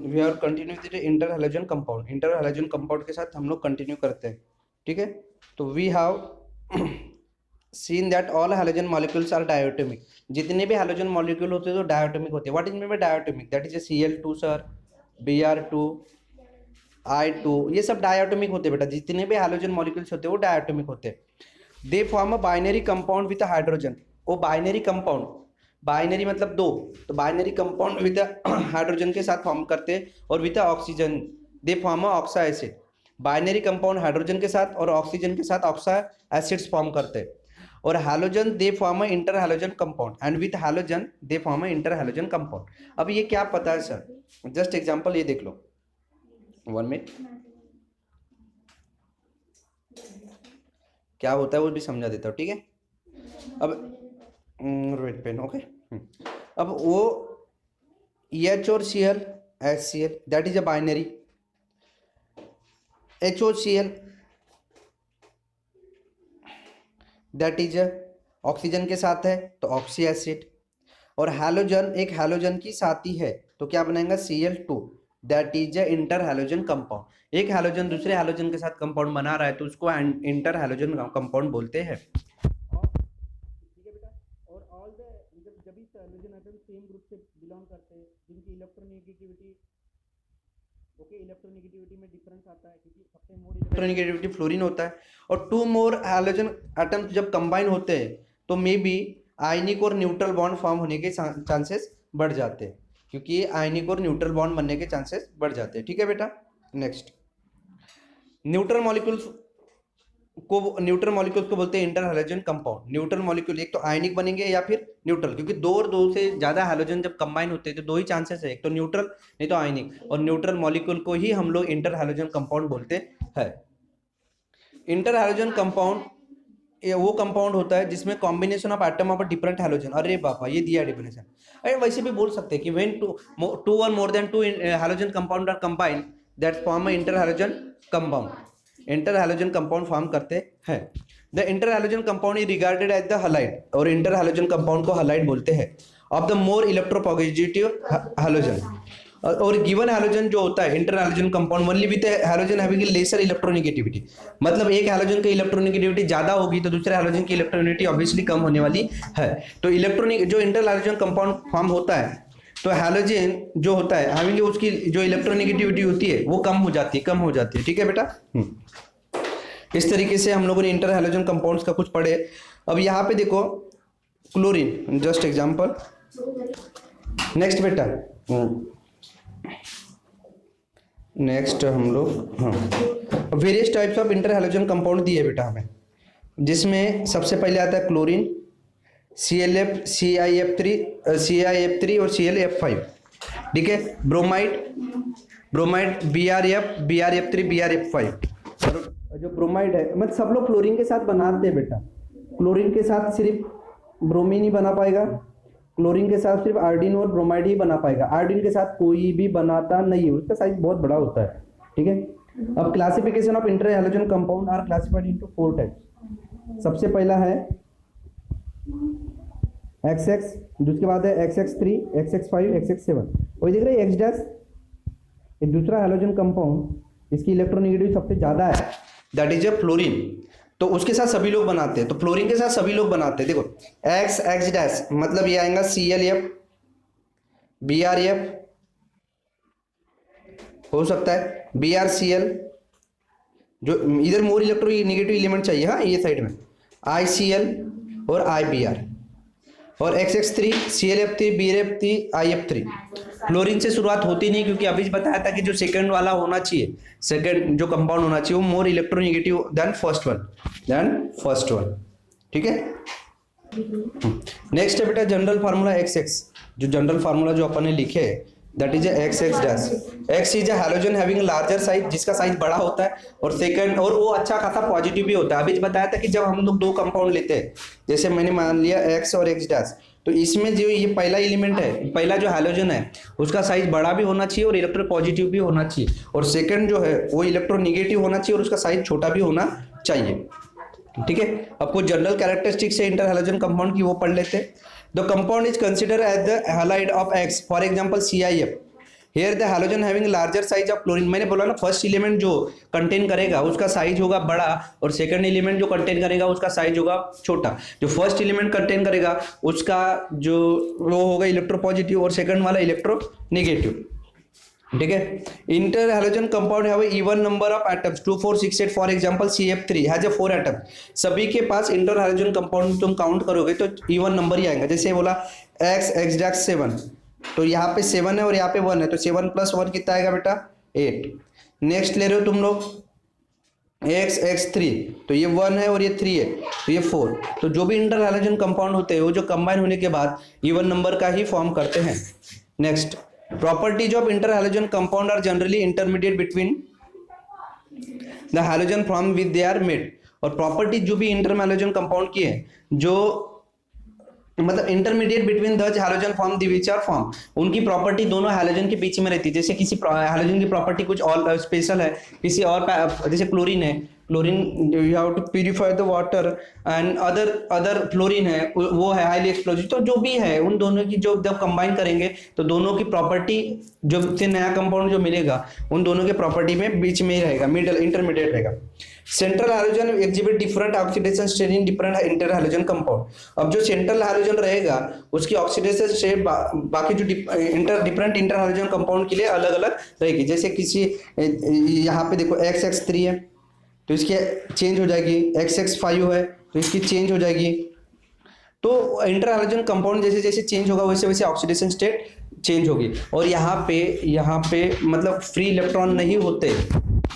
We are continue with inter halogen compound. Inter halogen compound के साथ हम लोग कंटिन्यू करते हैं, ठीक है। तो we have seen that all halogen molecules are diatomic. जितने भी हैलोजन मॉलिक्यूल होते हैं तो डायोटोमिक होते हैं। What is mean by diatomic? That is Cl2 sir, Br2, I2, ये सब डायोटोमिक होते हैं बेटा। जितने भी हैलोजन मॉलिक्यूल्स होते हैं वो डायोटोमिक होते हैं। दे form a binary compound with hydrogen. वो बाइनरी कंपाउंड, बाइनरी मतलब दो, तो बाइनरी कंपाउंड विद हाइड्रोजन के साथ फॉर्म करते हैं और with oxygen they form a oxa acid. Binary compound hydrogen के साथ और ऑक्सीजन के साथ ऑक्सा एसिड्स फॉर्म करते हैं। और halogen they form a inter halogen compound and with halogen they form a inter halogen compound. अब ये क्या पता है सर? जस्ट एग्जांपल ये देख लो, 1 मिनट। क्या होता है वो भी समझा देता हूँ, ठीक है। अब रेड पेन, ओके। अब वो H और Cl, HCl that is a binary. HOCl that is oxygen के साथ है तो ऑक्सी एसिड। और हैलोजन एक हैलोजन की साथी है तो क्या बनेगा? Cl2 that is inter halogen compound. एक हैलोजन दूसरे हैलोजन के साथ कंपाउंड बना रहा है तो उसको इंटर हैलोजन कंपाउंड बोलते हैं। ठीक है बेटा। और ऑल द जब भी हैलोजन एटम सेम ग्रुप से बिलोंग करते हैं जिनकी इलेक्ट्रोनेगेटिविटी, ओके, इलेक्ट्रोनेगेटिविटी में डिफरेंस आता है क्योंकि सबसे मोर इलेक्ट्रोनेगेटिविटी फ्लोरीन होता है। और टू मोर हैलोजन एटम्स जब कंबाइन होते हैं तो मे बी आयनिक और न्यूट्रल बॉन्ड फॉर्म होने के चांसेस बढ़ जाते हैं, क्योंकि आयनिक और न्यूट्रल बॉन्ड बनने के चांसेस बढ़ जाते हैं, ठीक है बेटा। नेक्स्ट, न्यूट्रल मॉलिक्यूल्स को बोलते हैं inter halogen compound. Neutral molecule एक तो आयनिक बनेंगे या फिर न्यूट्रल, क्योंकि दो और दो से ज्यादा हैलोजन जब कंबाइन होते हैं तो दो ही चांसेस है, एक तो न्यूट्रल नहीं तो आयनिक। और न्यूट्रल मॉलिक्यूल को ही हम लोग इंटर हैलोजन कंपाउंड बोलते हैं। इंटर हैलोजन कंपाउंड ये वो कंपाउंड होता है जिसमें combination of atom of different halogen. अरे बापा, ये दिया डेफिनेशन। अरे वैसे भी बोल सकते हैं कि व्हेन टू और more than two halogen compound are combined that form a inter halogen compound. Inter halogen compound form करते हैं। The inter halogen compound is regarded as the halide, और इंटर हैलोजन कंपाउंड को halide बोलते हैं, of the more electropositive halogen. और given halogen जो होता है inter halogen compound only with halogen having lesser electronegativity. मतलब एक हैलोजन की इलेक्ट्रोनेगेटिविटी ज्यादा होगी तो दूसरे हैलोजन की इलेक्ट्रोनेगेटिविटी ऑब्वियसली कम होने वाली है। तो इलेक्ट्रॉनिक जो इंटर हैलोजन कंपाउंड फॉर्म होता है तो हैलोजन जो होता है हैविंग उसकी जो इलेक्ट्रोनेगेटिविटी होती है वो कम हो जाती है, ठीक है बेटा। इस तरीके से हम लोगों ने इंटर हैलोजन कंपाउंड्स का कुछ पढ़े। अब यहाँ पे देखो क्लोरीन, जस्ट एग्जांपल। नेक्स्ट बेटा, नेक्स्ट हम लोग various types of inter halogen compound दिए बेटा हमें, जिसमें सबसे पहले आता है क्लोरीन, ClF, ClF3 और ClF5, ठीक है। Bromide BrF3, BrF5। और जो ब्रोमाइड है मतलब सब लोग क्लोरीन के साथ बनाते हैं बेटा। क्लोरीन के साथ सिर्फ ब्रोमीन ही बना पाएगा, क्लोरीन के साथ सिर्फ आयोडीन और ब्रोमाइड ही बना पाएगा। आयोडीन के साथ कोई भी बनाता नहीं है, उसका साइज बहुत बड़ा होता है, ठीक है। अब classification of inter halogen compound are classified into 4 types. सबसे पहला है XX, जिसके बाद है XX3, XX5, XX7। वही देख रहे हैं X डैश, एक दूसरा हैलोजन कंपाउंड इसकी इलेक्ट्रोनेगेटिव सबसे ज्यादा है, दैट इज अ फ्लोरीन। तो उसके साथ सभी लोग बनाते हैं, तो फ्लोरीन के साथ सभी लोग बनाते हैं। देखो X डैश मतलब ये आएगा ClF, BrF हो सकता है, BrCl जो इधर मोर इलेक्ट्रोनेगेटिव एलिमेंट चाहिए, हाँ ये साइड में ICl और IBr। और XX3, ClF3, BrF3, IF3। Fluorine से शुरुआत होती नहीं, क्योंकि अभी बताया था कि जो सेकंड वाला होना चाहिए, सेकंड जो कंपाउंड होना चाहिए वो more electronegative than first one, ठीक है। नेक्स्ट है बेटा जनरल फार्मूला XX। जो जनरल फार्मूला जो अपन ने लिखे that is XX dash. X is halogen having larger size, जिसका साइज बड़ा होता है, और सेकंड और वो अच्छा खासा पॉजिटिव भी होता है। अभी बताया था कि जब हम लोग दो कंपाउंड लेते हैं, जैसे मैंने मान लिया X और X डैश, तो इसमें जो ये पहला एलिमेंट है, पहला जो हैलोजन है उसका साइज बड़ा भी होना चाहिए और इलेक्ट्रो पॉजिटिव भी होना चाहिए, और सेकंड जो है वो इलेक्ट्रोनेगेटिव होना चाहिए और उसका साइज छोटा भी होना चाहिए, ठीक है। अब कुछ जनरल कैरेक्टरिस्टिक्स है इंटर हैलोजन कंपाउंड की, वो पढ़ लेते हैं। The compound is consider as the halide of X, for example CIF। Here the halogen having larger size of chlorine, मैंने बोला ना फर्स्ट एलिमेंट जो कंटेन करेगा उसका साइज होगा बड़ा और सेकंड एलिमेंट जो कंटेन करेगा उसका साइज होगा छोटा। जो फर्स्ट एलिमेंट कंटेन करेगा उसका जो वो होगा इलेक्ट्रो पॉजिटिव और सेकंड वाला इलेक्ट्रो नेगेटिव, ठीक है। Inter halogen compound have even number of atoms 2 4 6 8, for example CF3 has a 4 atom. सभी के पास इंटर हैलोजन कंपाउंड तुम काउंट करोगे तो इवन नंबर ही आएगा। जैसे बोला x डैश 7, तो यहाँ पे 7 है और यहाँ पे 1 है, तो 7 + 1 कितना आएगा बेटा 8। नेक्स्ट ले रहे हो तुम लोग x3, तो ये 1 है और ये 3 है, तो ये 4। तो जो भी इंटर हैलोजन कंपाउंड होते हैं वो जो कंबाइन होने के बाद इवन नंबर का ही फॉर्म करते हैं। Next, properties of interhalogen compound are generally intermediate between the halogen from which they are made। और प्रॉपर्टी जो भी इंटरहैलोजन कंपाउंड की है, जो मतलब intermediate between the halogen form the which are form, उनकी प्रॉपर्टी दोनों हैलोजन के बीच में रहती है। जैसे किसी हैलोजन की प्रॉपर्टी कुछ और स्पेशल है, किसी और जैसे क्लोरीन है, chlorine you have to purify the water, and other fluorine है वो है हाईली एक्सप्लोजिव। तो जो भी है उन दोनों की जो जब कंबाइन करेंगे तो दोनों की प्रॉपर्टी जो से नया कंपाउंड जो मिलेगा उन दोनों के प्रॉपर्टी में बीच में ही रहेगा, मिडल इंटरमीडिएट रहेगा। Central halogen exhibit different oxidation state in different inter halogen compound. अब जो सेंट्रल हैलोजन रहेगा उसकी ऑक्सीडेशन स्टेट बाकी जो डिफरेंट इंटर हैलोजन कंपाउंड के लिए अलग अलग रहेगी। जैसे किसी यहाँ पे देखो XX3 है तो इसकी चेंज हो जाएगी, XX5 है तो इसकी चेंज हो जाएगी। तो इंटर हैलोजन कंपाउंड जैसे जैसे चेंज होगा वैसे वैसे ऑक्सीडेशन स्टेट चेंज होगी। और यहाँ पे मतलब फ्री इलेक्ट्रॉन नहीं होते,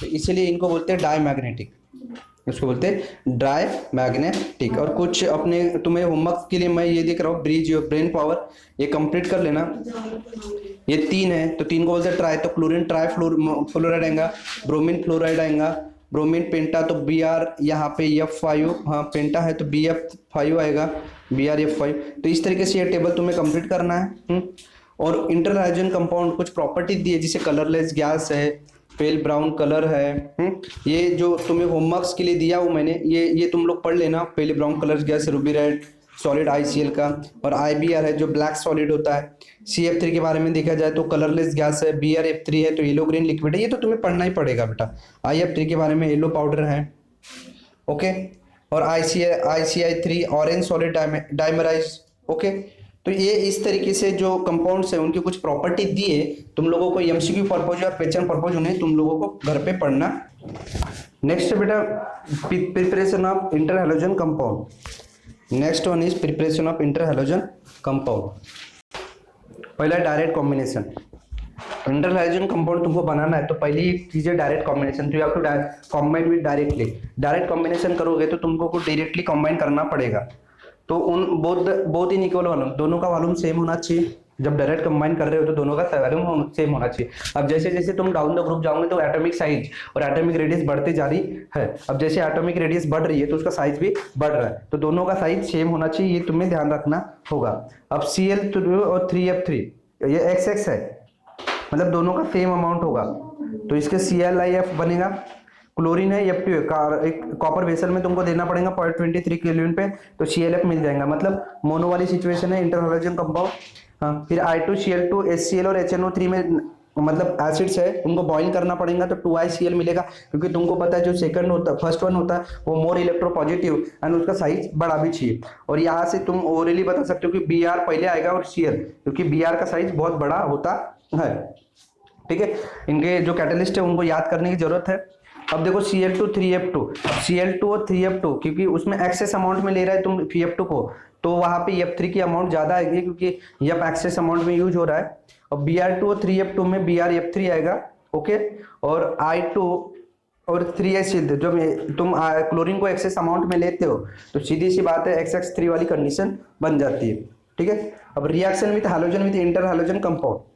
तो इसलिए इनको बोलते हैं डायमैग्नेटिक, इसको बोलते हैं डायमैग्नेटिक। और कुछ अपने तुम्हें होमवर्क के लिए मैं ये देख रहा हूँ ब्रिज योर ब्रेन पावर, ये कंप्लीट कर लेना। ये 3 है तो 3 को बोलते हैं ट्राई, तो क्लोरीन ट्राई फ्लोराइड आएगा, ब्रोमीन फ्लोराइड आएगा, ब्रोमीन पेंटा तो Br यहाँ पे F5, हाँ पेंटा है तो BF5 आएगा, BrF5। तो इस तरीके से ये टेबल तुम्हें कंप्लीट करना है। और इंटर हैलोजन कंपाउंड कुछ प्रॉपर्टी दी है, जैसे कलरलेस गैस है, पेल ब्राउन कलर है। ये जो तुम्हें होमवर्क्स के लिए दिया हूँ मैंने, ये तुम लोग पढ़ लेना। Pale brown colour gas, ruby red solid ICl का, और IBr है जो ब्लैक सॉलिड होता है। CF3 के बारे में देखा जाए तो कलरलेस गैस है, BrF3 है तो येलो ग्रीन लिक्विड है। ये तो तुम्हें पढ़ना ही पड़ेगा बेटा। IF3 के बारे में येलो पाउडर है, ओके। और ICI3 orange solid dimerise, okay. तो ये इस तरीके से जो कंपाउंड्स है उनकी कुछ प्रॉपर्टी दिए तुम लोगों को MCQ पर्पज और क्वेश्चन पर्पज उन्हें तुम लोगों को घर पे पढ़ना। नेक्स्ट बेटा preparation of inter halogen compound. Next one is preparation of inter halogen compound. पहला direct combination. Inter halogen compound तुमको बनाना है तो पहली एक चीज है डायरेक्ट कॉम्बिनेशन। तो you have to combine with directly. Direct combination करोगे तो तुमको को डायरेक्टली कॉम्बाइन करना पड़ेगा। तो उन बहुत ही इक्वल वॉल्यूम, दोनों का वॉल्यूम सेम होना चाहिए। जब डायरेक्ट कंबाइन कर रहे हो तो दोनों का वॉल्यूम सेम होना चाहिए। अब जैसे जैसे तुम डाउन द ग्रुप जाओगे तो एटॉमिक साइज और एटॉमिक रेडियस बढ़ते जा रही है। अब जैसे एटॉमिक रेडियस बढ़ रही है तो उसका साइज भी बढ़ रहा है, तो दोनों का साइज सेम होना चाहिए, ये तुम्हें ध्यान रखना होगा। अब Cl2 और 3F3 ये XX है, मतलब दोनों का सेम अमाउंट होगा, तो इसके ClIF बनेगा। क्लोरीन है F2 है, एक कॉपर वेसल में तुमको देना पड़ेगा 0.23 केल्विन पे, तो ClF मिल जाएगा। मतलब मोनो वाली सिचुएशन है इंटर हैलोजन कंपाउंड। हाँ, फिर I2Cl2 HCl और HNO3 में मतलब एसिड्स है, उनको बॉइल करना पड़ेगा तो 2ICl मिलेगा। क्योंकि तुमको पता है जो सेकंड होता है, फर्स्ट वन होता है वो मोर इलेक्ट्रोपॉजिटिव एंड उसका साइज बड़ा भी चाहिए। और यहाँ से तुम ओरली बता सकते हो कि Br पहले आएगा और Cl, क्योंकि Br का साइज बहुत बड़ा होता है। ठीक है, इनके जो कैटलिस्ट है उनको याद करने की जरूरत है। अब देखो Cl2 3F2, Cl2 और 3F2 क्योंकि उसमें एक्सेस अमाउंट में ले रहा है तुम F2 को, तो वहां पे F3 की अमाउंट ज्यादा आएगी क्योंकि F एक्सेस अमाउंट में यूज हो रहा है। और Br2 और 3F2 में BrF3 आएगा, ओके। और I2 और 3H जब तुम क्लोरीन को एक्सेस अमाउंट में लेते हो तो सीधी सी बात है XX3 वाली कंडीशन बन जाती है। ठीक है, अब reaction with halogen with inter halogen compound.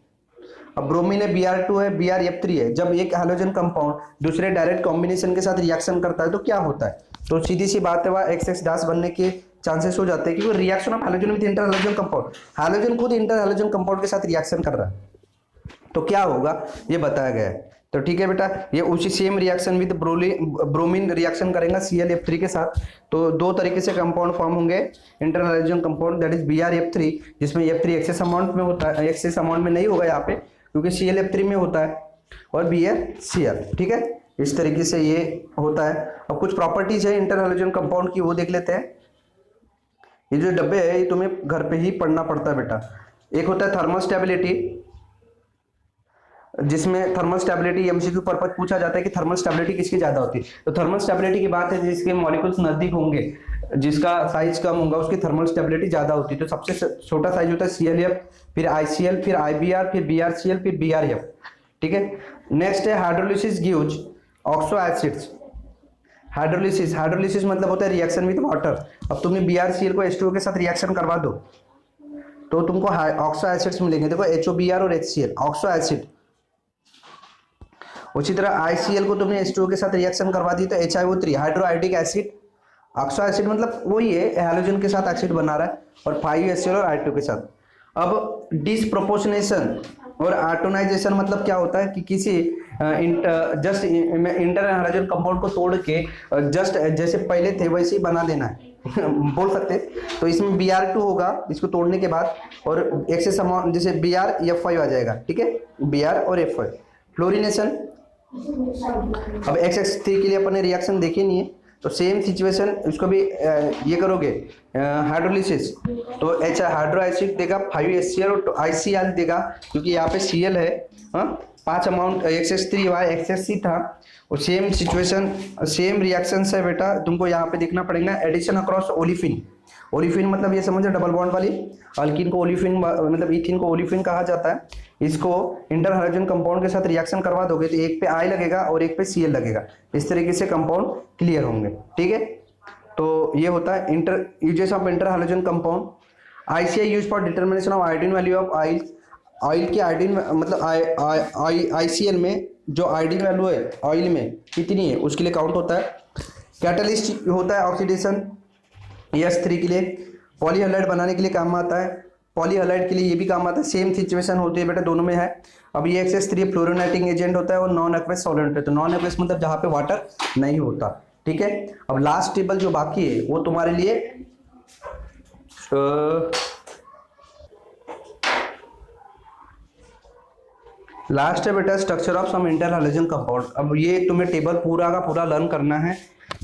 अब ब्रोमीन है Br2 है BrF3 है, जब एक हैलोजन कंपाउंड दूसरे डायरेक्ट कॉम्बिनेशन के साथ रिएक्शन करता है तो क्या होता है, तो सीधी सी बात है वह XX डैश बनने के चांसेस हो जाते हैं क्योंकि reaction of halogen with inter halogen compound, halogen खुद इंटर हैलोजन कंपाउंड के साथ रिएक्शन कर रहा है, तो क्या होगा ये बताया गया है। तो ठीक है बेटा, ये उसी same reaction with bromine reaction करेगा ClF3 के साथ, तो दो तरीके से कंपाउंड फॉर्म होंगे inter halogen compound, that is BrF3 जिसमें F3 एक्सेस अमाउंट में होता है, एक्सेस अमाउंट में नहीं होगा यहाँ पे, क्योंकि ClF3 में होता है, और BrCl, ठीक है। इस तरीके से ये होता है। अब कुछ प्रॉपर्टीज है इंटर हैलोजन कंपाउंड की, वो देख लेते हैं। ये जो डब्बे है ये तुम्हें घर पे ही पढ़ना पड़ता है बेटा। एक होता है थर्मल स्टेबिलिटी, जिसमें थर्मल स्टेबिलिटी एमसीक्यू पर्पस पूछा जाता है कि थर्मल स्टेबिलिटी किसकी ज्यादा होती है। तो थर्मल स्टेबिलिटी की बात है जिसके मॉलिक्यूल्स नजदीक होंगे, जिसका साइज कम होगा, उसकी थर्मल स्टेबिलिटी ज्यादा होती है। तो सबसे छोटा साइज होता है ClF, फिर ICl, फिर IBr, फिर BrCl, फिर BrF, ठीक है। नेक्स्ट है hydrolysis gives oxo acids. Hydrolysis मतलब होता है रिएक्शन विद वाटर। अब तुमने BrCl को H2O के साथ रिएक्शन करवा दो तो तुमको ऑक्सो एसिड्स मिलेंगे। देखो HOBr और HCl ऑक्सो एसिड। उसी तरह ICl को तुमने H2O के साथ रिएक्शन करवा दी तो HiO3 हाइड्रोआइडिक एसिड। ऑक्सो एसिड मतलब वही है, हैलोजन के साथ एसिड बना रहा है, और 5HCl और I2 के साथ। अब डिसप्रोपोर्शनेशन और आटोनाइजेशन मतलब क्या होता है कि किसी जस्ट इंटर हैलोजन कंपाउंड को तोड़ के जस्ट जैसे पहले थे वैसे ही बना देना है बोल सकते। तो इसमें Br2 होगा इसको तोड़ने के बाद, और एक्सेस अमाउंट जैसे BrF5 आ जाएगा, ठीक है, Br और F5। फ्लोरिनेशन, अब XX3 के लिए अपन ने रिएक्शन देखी नहीं है, तो सेम सिचुएशन उसको भी ये करोगे हाइड्रोलिसिस, तो हाइड्रो एसिड देगा 5HCl और ICl देगा, क्योंकि यहाँ पे Cl है, 5 अमाउंट XX3Y XSC था। और सेम सिचुएशन सेम रिएक्शन है बेटा, तुमको यहाँ पे देखना पड़ेगा एडिशन अक्रॉस ओलिफिन। ओलिफिन मतलब ये समझो डबल बॉन्ड वाली, अल्किन को ओलिफिन मतलब इथिन को ओलिफिन कहा जाता है। इसको इंटर हैलोजन कंपाउंड के साथ रिएक्शन करवा दोगे तो एक पे I लगेगा और एक पे Cl लगेगा, इस तरीके से कंपाउंड क्लियर होंगे, ठीक है। तो ये होता है inter uses of inter halogen compound. ICI use for determination of iodine value of oil. Oil की आयोडीन मतलब ICl में जो आयोडीन वैल्यू है ऑयल में कितनी है उसके लिए काउंट होता है। कैटलिस्ट होता है ऑक्सीडेशन S3 के लिए, पॉलीहैलाइड बनाने के लिए काम आता है, पॉलीहैलाइड के लिए ये भी काम आता है। सेम सिचुएशन होती है बेटा, दोनों में है। अब ये XS3 फ्लोरोनेटिंग एजेंट होता है और नॉन एक्वस सॉल्वेंट है। तो नॉन एक्वस मतलब जहाँ पे वाटर नहीं होता, ठीक है। अब लास्ट टेबल जो बाकी है वो तुम्हारे लिए लास्ट है बेटा structure of some inter halogen compound. अब ये तुम्हें टेबल पूरा का पूरा लर्न करना है,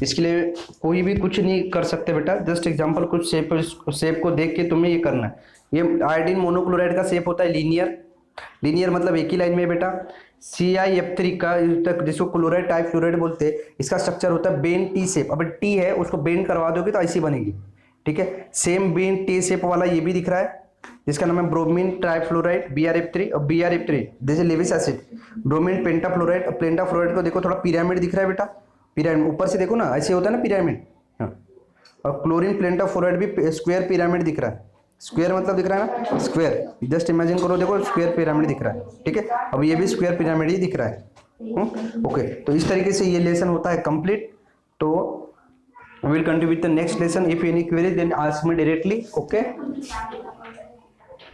इसके लिए कोई भी कुछ नहीं कर सकते बेटा, जस्ट एग्जांपल कुछ शेप को देख के तुम्हें ये करना है। ये आयोडीन मोनोक्लोराइड का शेप होता है लीनियर मतलब एक ही लाइन में बेटा। CiF3 का जिसको क्लोराइड टाइप फ्लोराइड बोलते हैं, इसका स्ट्रक्चर होता है बेंड टी शेप। अब टी है उसको बेंड करवा दोगे तो ऐसी बनेगी, ठीक है। सेम बेंड टी शेप वाला ये भी दिख रहा है जिसका नाम है ब्रोमीन ट्राइफ्लोराइड BrF3 और BrF3 जैसे लेविस एसिड। ब्रोमीन पेंटाफ्लोराइड और पेंटाफ्लोराइड को देखो थोड़ा पिरामिड दिख रहा है बेटा, पिरामिड ऊपर से देखो ना ऐसे होता है ना पिरामिड। हाँ, और क्लोरीन पेंटाफ्लोराइड भी स्क्वायर पिरामिड दिख रहा है। स्क्वायर मतलब दिख रहा है ना स्क्वायर, जस्ट इमेजिन करो, देखो स्क्वायर पिरामिड दिख रहा है, ठीक है। अब ये भी स्क्वायर पिरामिड ही दिख रहा है। ओके, तो इस तरीके से ये लेसन होता है कंप्लीट। तो will continue with the next lesson. If any query then ask me directly, okay.